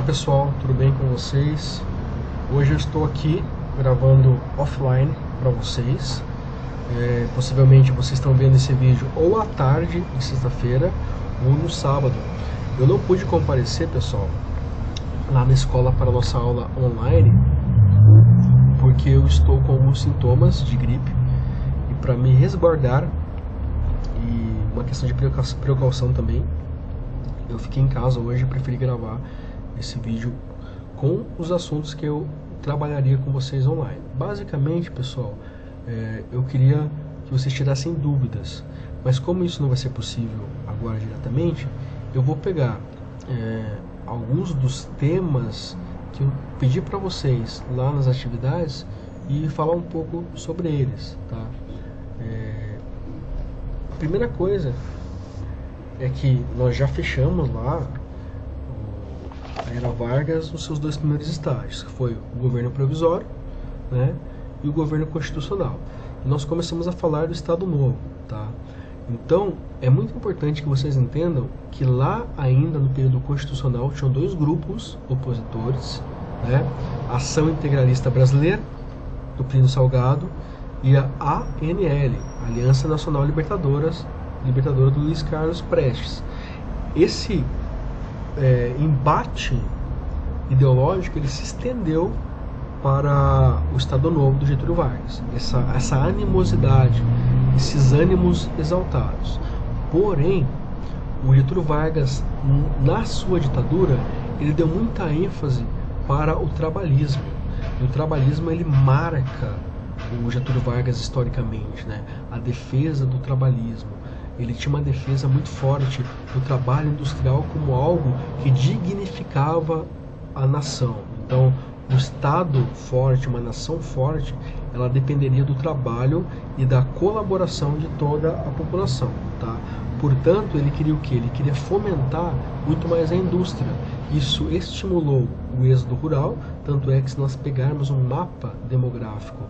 Olá pessoal, tudo bem com vocês? Hoje eu estou aqui gravando offline para vocês. Possivelmente vocês estão vendo esse vídeo ou à tarde de sexta-feira ou no sábado. Eu não pude comparecer, pessoal, lá na escola para a nossa aula online porque eu estou com alguns sintomas de gripe e para me resguardar e uma questão de precaução também, eu fiquei em casa hoje e preferi gravar esse vídeo com os assuntos que eu trabalharia com vocês online. Basicamente, pessoal, eu queria que vocês tirassem dúvidas, mas como isso não vai ser possível agora diretamente, eu vou pegar alguns dos temas que eu pedi para vocês lá nas atividades e falar um pouco sobre eles, tá? A primeira coisa é que nós já fechamos lá a Era Vargas nos seus dois primeiros estágios, que foi o governo provisório, né, e o governo constitucional. E nós começamos a falar do Estado Novo, tá? Então, é muito importante que vocês entendam que lá ainda no período constitucional tinham dois grupos opositores, né? A Ação Integralista Brasileira, do Plínio Salgado, e a ANL, Aliança Nacional Libertadora do Luiz Carlos Prestes. Esse embate ideológico ele se estendeu para o Estado Novo do Getúlio Vargas, essa animosidade, esses ânimos exaltados. Porém, o Getúlio Vargas, na sua ditadura, ele deu muita ênfase para o trabalhismo. E o trabalhismo ele marca o Getúlio Vargas historicamente, né? A defesa do trabalhismo. Ele tinha uma defesa muito forte do trabalho industrial como algo que dignificava a nação. Então, um Estado forte, uma nação forte, ela dependeria do trabalho e da colaboração de toda a população, tá? Portanto, ele queria o quê? Ele queria fomentar muito mais a indústria. Isso estimulou o êxodo rural, tanto é que se nós pegarmos um mapa demográfico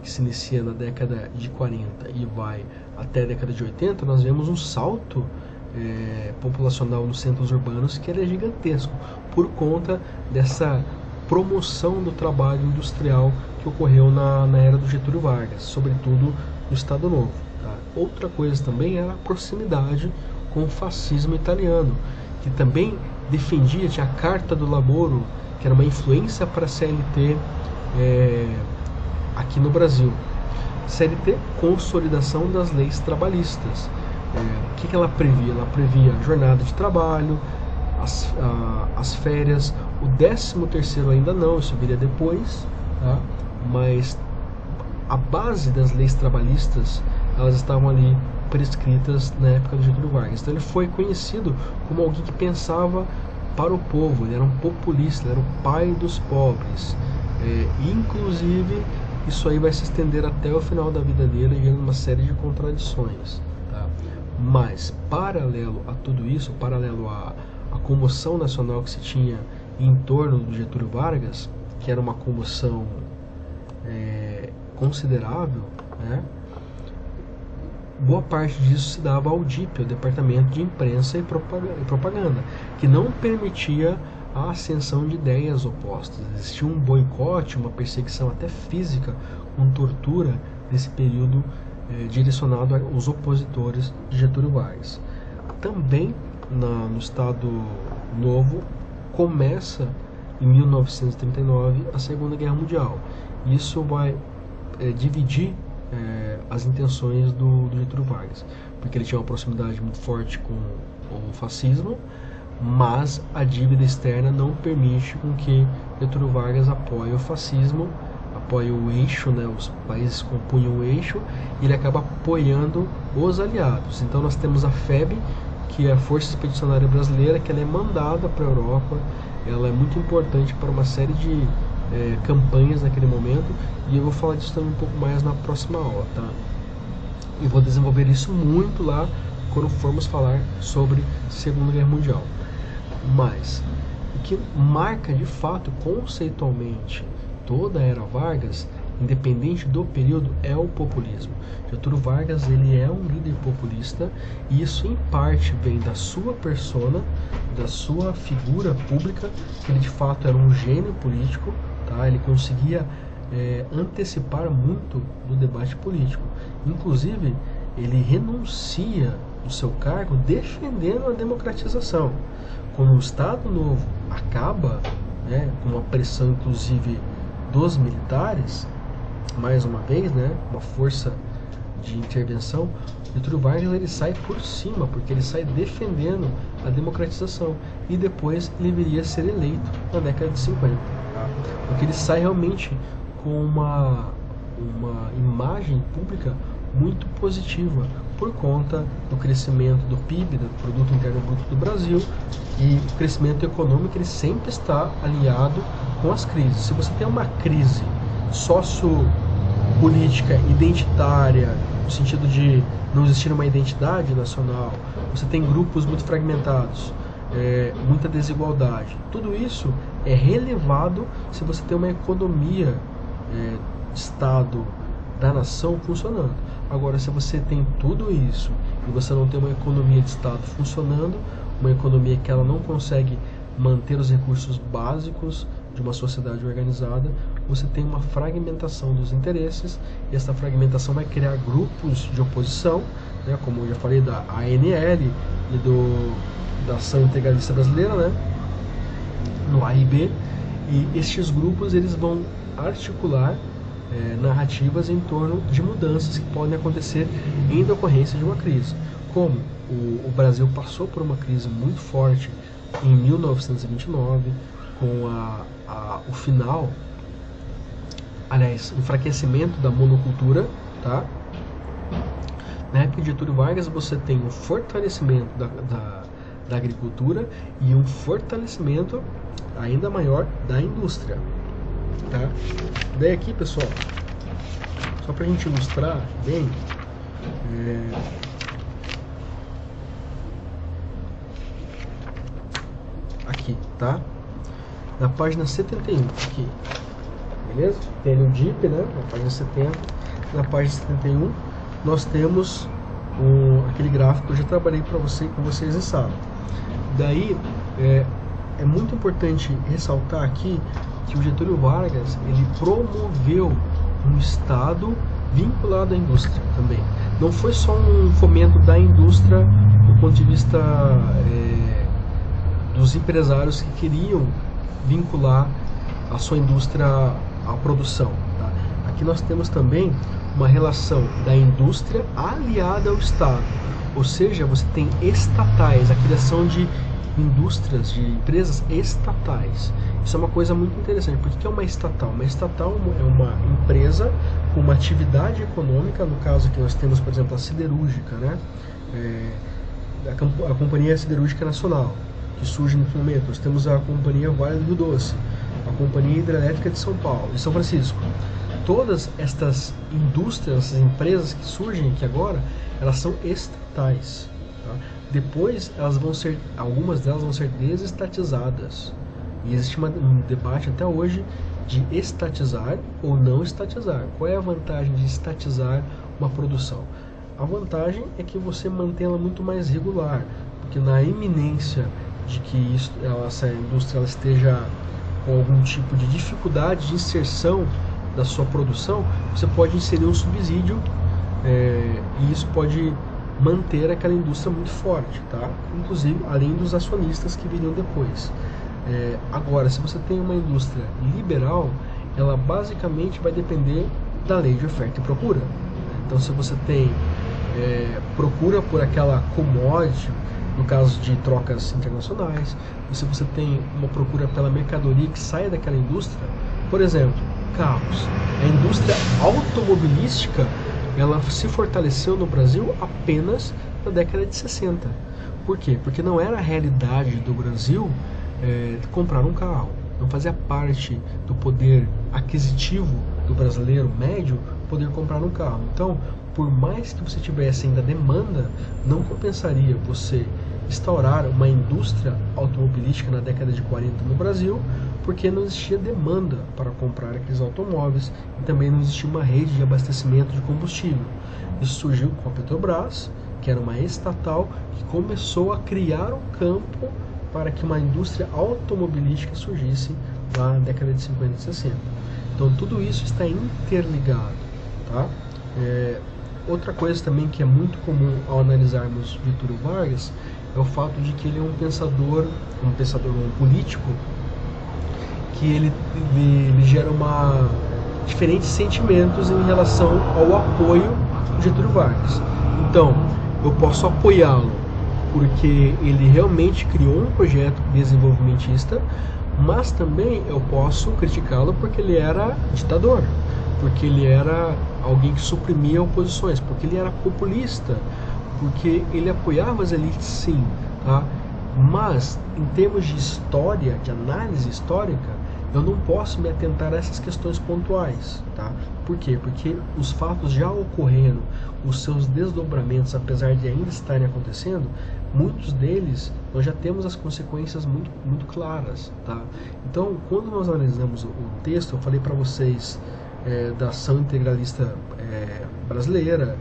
que se inicia na década de 40 e vai até a década de 80, nós vemos um salto populacional nos centros urbanos que ele é gigantesco, por conta dessa promoção do trabalho industrial que ocorreu na era do Getúlio Vargas, sobretudo no Estado Novo. Tá? Outra coisa também era a proximidade com o fascismo italiano, que também defendia, tinha a Carta do Lavoro, que era uma influência para a CLT aqui no Brasil. CLT, consolidação das leis trabalhistas. O que ela previa? Ela previa jornada de trabalho, as férias, o 13º ainda não, isso viria depois, tá? Mas a base das leis trabalhistas, elas estavam ali prescritas na época do Getúlio Vargas. Então ele foi conhecido como alguém que pensava para o povo, ele era um populista, ele era o pai dos pobres. Inclusive, isso aí vai se estender até o final da vida dele, gerando uma série de contradições, tá? Mas, paralelo a tudo isso, paralelo à comoção nacional que se tinha em torno do Getúlio Vargas, que era uma comoção considerável, né? Boa parte disso se dava ao DIP, ao Departamento de Imprensa e Propaganda, que não permitia a ascensão de ideias opostas. Existia um boicote, uma perseguição até física, com tortura nesse período direcionado aos opositores de Getúlio Vargas. Também no Estado Novo começa em 1939 a Segunda Guerra Mundial. Isso vai dividir as intenções do Getúlio Vargas, porque ele tinha uma proximidade muito forte com o fascismo, mas a dívida externa não permite com que Getúlio Vargas apoie o fascismo, apoie o eixo, né, os países compunham o eixo, e ele acaba apoiando os aliados. Então nós temos a FEB, que é a Força Expedicionária Brasileira, que ela é mandada para a Europa, ela é muito importante para uma série de campanhas naquele momento, e eu vou falar disso também um pouco mais na próxima aula, tá? E vou desenvolver isso muito lá quando formos falar sobre Segunda Guerra Mundial. Mas o que marca de fato conceitualmente toda a Era Vargas independente do período, é o populismo. Getúlio Vargas, ele é um líder populista, e isso em parte vem da sua persona, da sua figura pública, que ele de fato era um gênio político, tá? Ele conseguia antecipar muito do debate político. Inclusive, ele renuncia do seu cargo defendendo a democratização. Quando o Estado Novo acaba, né, com uma pressão inclusive dos militares, mais uma vez, né, uma força de intervenção, Getúlio Vargas ele sai por cima, porque ele sai defendendo a democratização, e depois ele viria a ser eleito na década de 50, tá? Porque ele sai realmente com uma imagem pública muito positiva por conta do crescimento do PIB, do Produto Interno Bruto do Brasil, e o crescimento econômico ele sempre está alinhado com as crises. Se você tem uma crise sociopolítica, identitária, no sentido de não existir uma identidade nacional, você tem grupos muito fragmentados, muita desigualdade, tudo isso é relevado se você tem uma economia Estado da nação funcionando. Agora, se você tem tudo isso e você não tem uma economia de Estado funcionando, uma economia que ela não consegue manter os recursos básicos de uma sociedade organizada, você tem uma fragmentação dos interesses, e essa fragmentação vai criar grupos de oposição, né, como eu já falei da ANL e da Ação Integralista Brasileira, né, no AIB, e estes grupos eles vão articular narrativas em torno de mudanças que podem acontecer em decorrência de uma crise. Como o Brasil passou por uma crise muito forte em 1929, com o final, aliás, o enfraquecimento da monocultura, tá? Na época de Getúlio Vargas você tem um fortalecimento da agricultura e um fortalecimento ainda maior da indústria. Tá? Daí aqui, pessoal, só para a gente ilustrar bem, aqui, tá? Na página 71, aqui, beleza? Tem ali o DIP, né? Na página 70, na página 71, nós temos aquele gráfico que eu já trabalhei com vocês em sala. Daí, é muito importante ressaltar aqui que o Getúlio Vargas ele promoveu um Estado vinculado à indústria também. Não foi só um fomento da indústria do ponto de vista dos empresários que queriam vincular a sua indústria à produção. Tá? Aqui nós temos também uma relação da indústria aliada ao Estado, ou seja, você tem estatais, a criação de indústrias, de empresas estatais. Isso é uma coisa muito interessante. Por que é uma estatal? Uma estatal é uma empresa com uma atividade econômica, no caso aqui nós temos, por exemplo, a siderúrgica, né? A Companhia Siderúrgica Nacional, que surge nesse momento. Nós temos a Companhia Vale do Rio Doce, a Companhia Hidrelétrica de São Paulo, de São Francisco. Todas estas indústrias, essas empresas que surgem aqui agora, elas são estatais. Tá? Depois, algumas delas vão ser desestatizadas. E existe um debate até hoje de estatizar ou não estatizar. Qual é a vantagem de estatizar uma produção? A vantagem é que você mantém ela muito mais regular, porque na iminência de que essa indústria ela esteja com algum tipo de dificuldade de inserção da sua produção, você pode inserir um subsídio e isso pode manter aquela indústria muito forte, tá? Inclusive além dos acionistas que viriam depois. Agora, se você tem uma indústria liberal, ela basicamente vai depender da lei de oferta e procura. Então, se você tem procura por aquela commodity, no caso de trocas internacionais, se você tem uma procura pela mercadoria que sai daquela indústria, por exemplo, carros. A indústria automobilística ela se fortaleceu no Brasil apenas na década de 60. Por quê? Porque não era a realidade do Brasil comprar um carro. Não fazia parte do poder aquisitivo do brasileiro médio poder comprar um carro. Então, por mais que você tivesse ainda demanda, não compensaria você instaurar uma indústria automobilística na década de 40 no Brasil, porque não existia demanda para comprar aqueles automóveis e também não existia uma rede de abastecimento de combustível. Isso surgiu com a Petrobras, que era uma estatal que começou a criar um campo para que uma indústria automobilística surgisse lá na década de 50 e 60. Então tudo isso está interligado, tá? Outra coisa também que é muito comum ao analisarmos Getúlio Vargas é o fato de que ele é um pensador, um político, que ele gera diferentes sentimentos em relação ao apoio do Getúlio Vargas. Então, eu posso apoiá-lo porque ele realmente criou um projeto desenvolvimentista, mas também eu posso criticá-lo porque ele era ditador, porque ele era alguém que suprimia oposições, porque ele era populista, porque ele apoiava as elites, sim, tá? Mas em termos de história, de análise histórica, eu não posso me atentar a essas questões pontuais, tá? Por quê? Porque os fatos já ocorreram, os seus desdobramentos, apesar de ainda estarem acontecendo, muitos deles nós já temos as consequências muito claras, tá? Então, quando nós analisamos o texto, eu falei para vocês da ação integralista brasileira,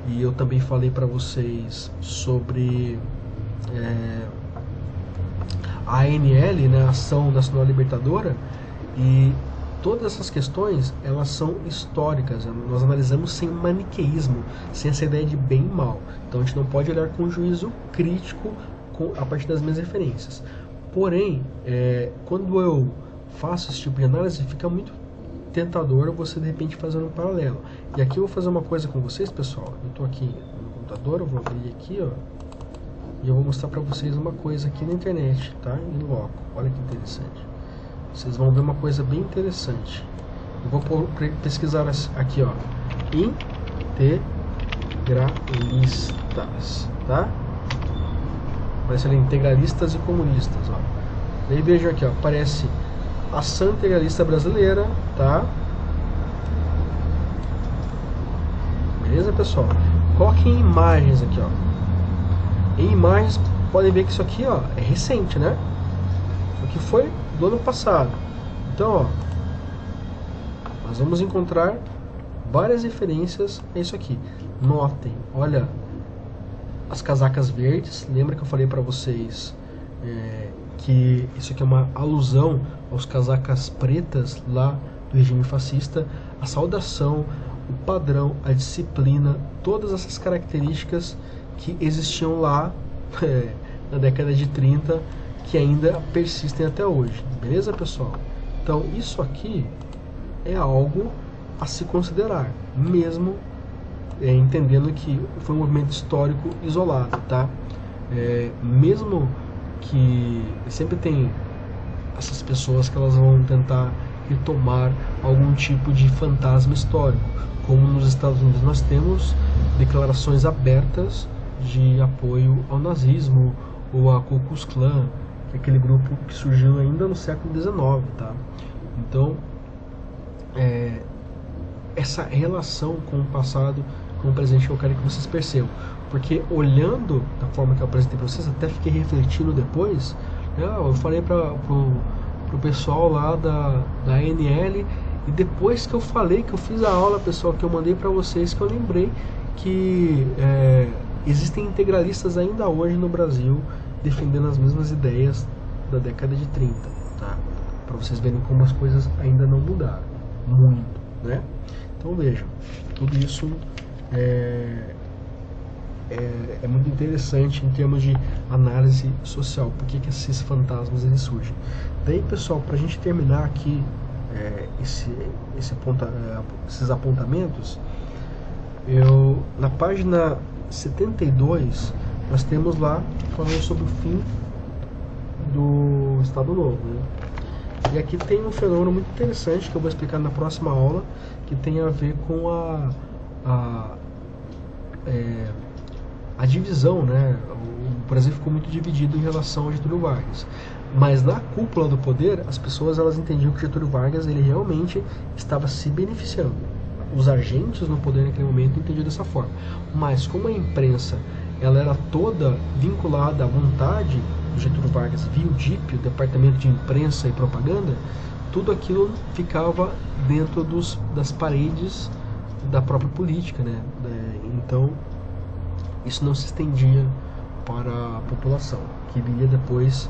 e eu também falei para vocês sobre a ANL, né, a Ação Nacional Libertadora, e todas essas questões, elas são históricas, nós analisamos sem maniqueísmo, sem essa ideia de bem e mal. Então a gente não pode olhar com juízo crítico a partir das minhas referências. Porém, quando eu faço esse tipo de análise, fica muito tentador você de repente fazer um paralelo. E aqui eu vou fazer uma coisa com vocês, pessoal. Eu estou aqui no computador, eu vou abrir aqui, ó, e eu vou mostrar para vocês uma coisa aqui na internet, tá? Em loco. Olha que interessante. Vocês vão ver uma coisa bem interessante. Eu vou pesquisar aqui, ó, integralistas, tá? Aparece ali integralistas e comunistas, ó. Daí vejam aqui, ó, aparece Ação Integralista Brasileira, tá? Beleza, pessoal? Coloquem imagens aqui, ó. Em imagens, podem ver que isso aqui, ó, é recente, né? O que foi do ano passado. Então, ó, nós vamos encontrar várias referências a isso aqui. Notem, olha, as casacas verdes. Lembra que eu falei para vocês que isso aqui é uma alusão aos casacas pretas lá do regime fascista? A saudação, o padrão, a disciplina, todas essas características que existiam lá na década de 30, que ainda persistem até hoje. Beleza, pessoal? Então, isso aqui é algo a se considerar, mesmo entendendo que foi um movimento histórico isolado, tá? Mesmo que sempre tem essas pessoas que elas vão tentar retomar algum tipo de fantasma histórico, como nos Estados Unidos nós temos declarações abertas de apoio ao nazismo ou a Ku Klux Klan, que é aquele grupo que surgiu ainda no século XIX, tá? Então, essa relação com o passado, com o presente, que eu quero que vocês percebam, porque olhando da forma que eu apresentei para vocês, até fiquei refletindo depois, né? Eu falei pro pessoal lá da ANL, e depois que eu falei, que eu fiz a aula, pessoal, que eu mandei para vocês, que eu lembrei que existem integralistas ainda hoje no Brasil defendendo as mesmas ideias da década de 30, tá? Para vocês verem como as coisas ainda não mudaram muito, né? Então vejam, tudo isso é muito interessante em termos de análise social, por que esses fantasmas eles surgem. Daí, pessoal, para a gente terminar aqui esses apontamentos, na página 72 nós temos lá falando sobre o fim do Estado Novo, né? E aqui tem um fenômeno muito interessante que eu vou explicar na próxima aula, que tem a ver com a divisão, né? O Brasil ficou muito dividido em relação ao Getúlio Vargas, mas na cúpula do poder as pessoas elas entendiam que o Getúlio Vargas ele realmente estava se beneficiando. Os agentes no poder naquele momento entendiam dessa forma, mas como a imprensa ela era toda vinculada à vontade do Getúlio Vargas via o DIP, o Departamento de Imprensa e Propaganda, tudo aquilo ficava dentro das paredes da própria política, né? Então, isso não se estendia para a população, que viria depois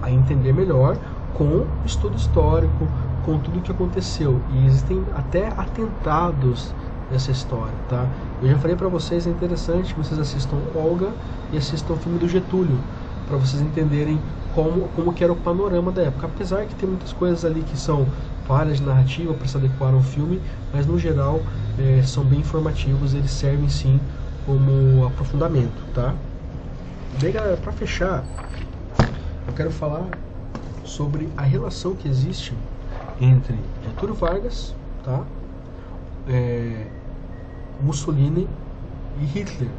a entender melhor com estudo histórico, com tudo o que aconteceu. E existem até atentados nessa história, tá? Eu já falei para vocês, é interessante que vocês assistam Olga e assistam o filme do Getúlio, para vocês entenderem como que era o panorama da época. Apesar que tem muitas coisas ali que são falhas de narrativa para se adequar ao filme, mas no geral são bem informativos, eles servem sim como aprofundamento, tá? Bem, galera, para fechar, eu quero falar sobre a relação que existe entre Getúlio Vargas, tá? Mussolini e Hitler.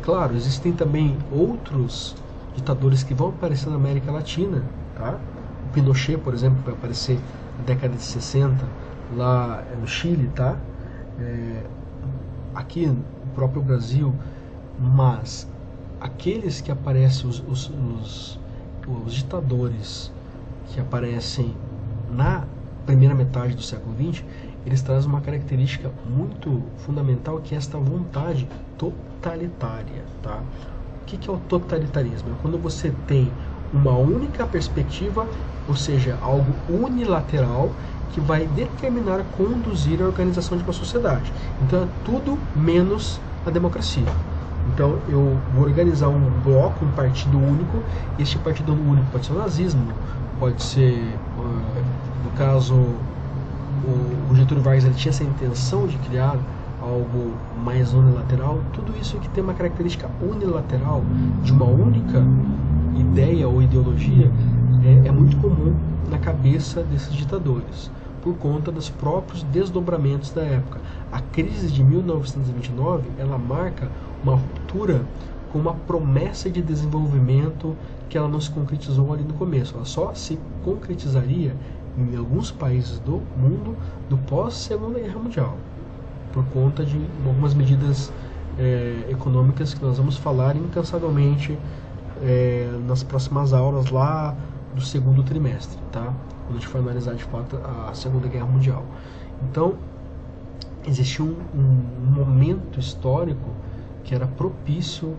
Claro, existem também outros ditadores que vão aparecer na América Latina, tá? O Pinochet, por exemplo, vai aparecer na década de 60 lá no Chile, tá? Aqui no próprio Brasil, mas aqueles que aparecem, os ditadores que aparecem na primeira metade do século XX, eles trazem uma característica muito fundamental, que é esta vontade totalitária, tá? O que é o totalitarismo? É quando você tem uma única perspectiva, ou seja, algo unilateral, que vai determinar, conduzir a organização de uma sociedade. Então é tudo menos a democracia. Então eu vou organizar um bloco, um partido único, e este partido único pode ser o nazismo, pode ser, no caso, o Getúlio Vargas, ele tinha essa intenção de criar algo mais unilateral. Tudo isso que tem uma característica unilateral, de uma única ideia ou ideologia, é muito comum na cabeça desses ditadores, por conta dos próprios desdobramentos da época. A crise de 1929, ela marca uma ruptura com uma promessa de desenvolvimento que ela não se concretizou ali no começo. Ela só se concretizaria em alguns países do mundo do pós-Segunda Guerra Mundial, por conta de algumas medidas econômicas que nós vamos falar incansavelmente nas próximas aulas lá do segundo trimestre, tá? Quando a gente for analisar de fato a Segunda Guerra Mundial. Então, existia um momento histórico que era propício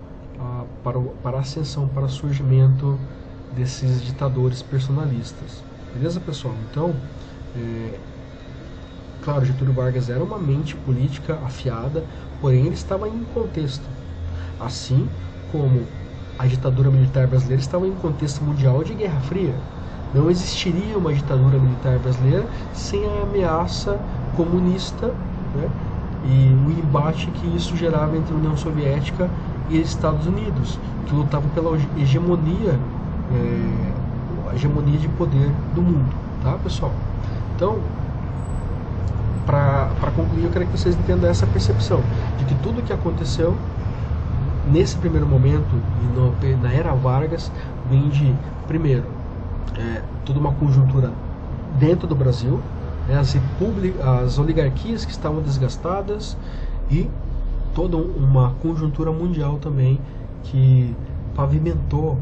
para a ascensão, para o surgimento desses ditadores personalistas. Beleza, pessoal? Então, claro, Getúlio Vargas era uma mente política afiada, porém ele estava em contexto. Assim como a ditadura militar brasileira estava em contexto mundial de Guerra Fria. Não existiria uma ditadura militar brasileira sem a ameaça comunista, né, e o embate que isso gerava entre a União Soviética e Estados Unidos, que lutavam pela hegemonia de poder do mundo, tá, pessoal? Então, para concluir, eu quero que vocês entendam essa percepção de que tudo que aconteceu nesse primeiro momento e na era Vargas vem de, primeiro, toda uma conjuntura dentro do Brasil, as oligarquias que estavam desgastadas, e toda uma conjuntura mundial também que pavimentou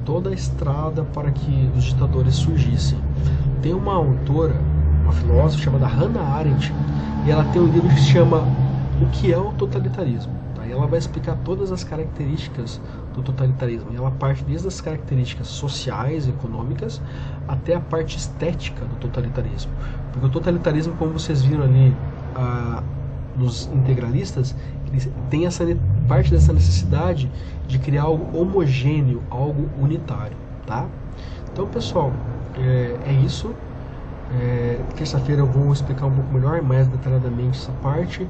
toda a estrada para que os ditadores surgissem. Tem uma autora, uma filósofa chamada Hannah Arendt, e ela tem um livro que se chama O que é o Totalitarismo? E ela vai explicar todas as características do totalitarismo. E ela parte desde as características sociais, econômicas, até a parte estética do totalitarismo. Porque o totalitarismo, como vocês viram ali nos integralistas, ele tem parte dessa necessidade de criar algo homogêneo, algo unitário, tá? Então, pessoal, é isso. Terça-feira eu vou explicar um pouco melhor, mais detalhadamente essa parte.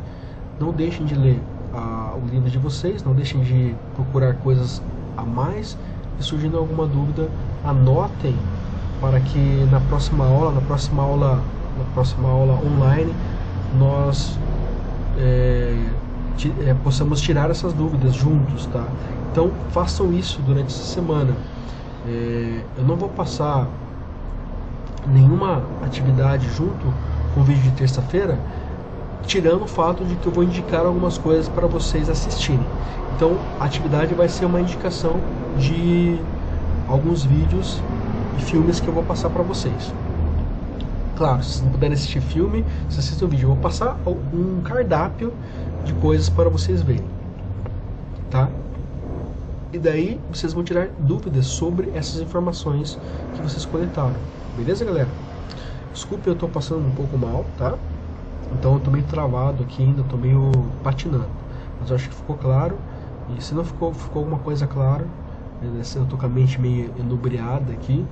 Não deixem de ler o livro de vocês, não deixem de procurar coisas a mais, e surgindo alguma dúvida, anotem para que na próxima aula online nós possamos tirar essas dúvidas juntos, tá? Então façam isso durante essa semana. Eu não vou passar nenhuma atividade junto com o vídeo de terça-feira, tirando o fato de que eu vou indicar algumas coisas para vocês assistirem. Então a atividade vai ser uma indicação de alguns vídeos e filmes que eu vou passar para vocês. Claro, se não puderem assistir filme, se assistem o vídeo, eu vou passar um cardápio de coisas para vocês verem, tá? E daí vocês vão tirar dúvidas sobre essas informações que vocês coletaram. Beleza, galera? Desculpe, eu tô passando um pouco mal, tá? Então eu tô meio travado aqui ainda, tô meio patinando. Mas eu acho que ficou claro. E se não ficou alguma coisa clara, eu tô com a mente meio enubriada aqui.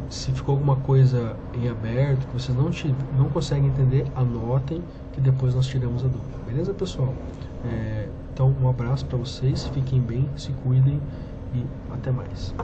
Se ficou alguma coisa em aberto que vocês não conseguem entender, anotem que depois nós tiramos a dúvida. Beleza, pessoal? Então um abraço para vocês, fiquem bem, se cuidem e até mais.